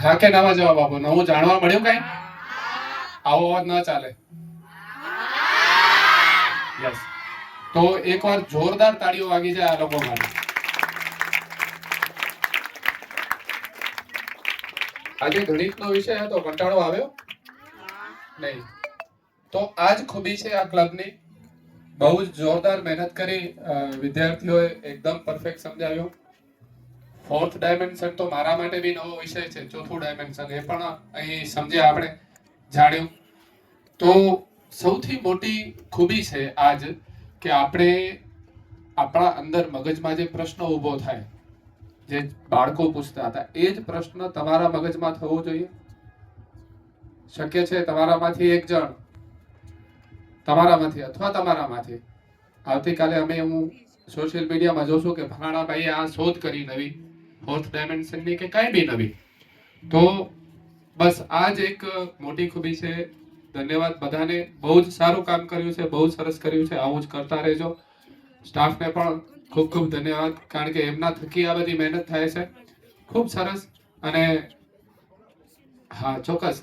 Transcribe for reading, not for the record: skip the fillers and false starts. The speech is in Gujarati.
હા કે નામાં જવાબ આપો. નવું જાણવા મળ્યું કઈ? આવો અવાજ ન ચાલે. યસ. તો એકવાર જોરદાર તાળીઓ વાગી જાય આ લોકો માટે. આજે ગણિતનો વિષય હતો, કંટાળો આવ્યો નહીં? તો આ જ ખૂબી છે આ ક્લબની. બહુ જ જોરદાર મહેનત કરી વિદ્યાર્થીઓએ એકદમ પરફેક્ટ સમજાવ્યું. ફોર્થ ડાયમેન્શન તો મારા માટે બી નવો વિષય છે. ચોથું ડાયમેન્શન એ પણ અહીં સમજ્યા આપણે, જાણ્યું. તો સૌથી મોટી ખૂબી છે આજ કે આપણે આપણા અંદર મગજમાં જે પ્રશ્ન ઊભો થાય, જે બાળકો પૂછતા હતા, એ જ પ્રશ્ન તમારા મગજમાં થવો જોઈએ. શક્ય છે તમારામાંથી એક જણ, તમારામાંથી અથવા તમારામાંથી આવતીકાલે હું સોશિયલ મીડિયામાં જોશું કે ફલાણા ભાઈએ આ શોધ કરી નવી ફોર્થ ડાયમેન્શનની કે કાંઈ બી નવી. તો બસ આ જ એક મોટી ખૂબી છે. ધન્યવાદ બધાને. બહુ જ સારું કામ કર્યું છે, બહુ સરસ કર્યું છે. આવું જ કરતા રહેજો. સ્ટાફને પણ ખૂબ ખૂબ ધન્યવાદ, કારણ કે એમના થકી આ બધી મહેનત થાય છે. ખૂબ સરસ. અને હા, ચોક્કસ.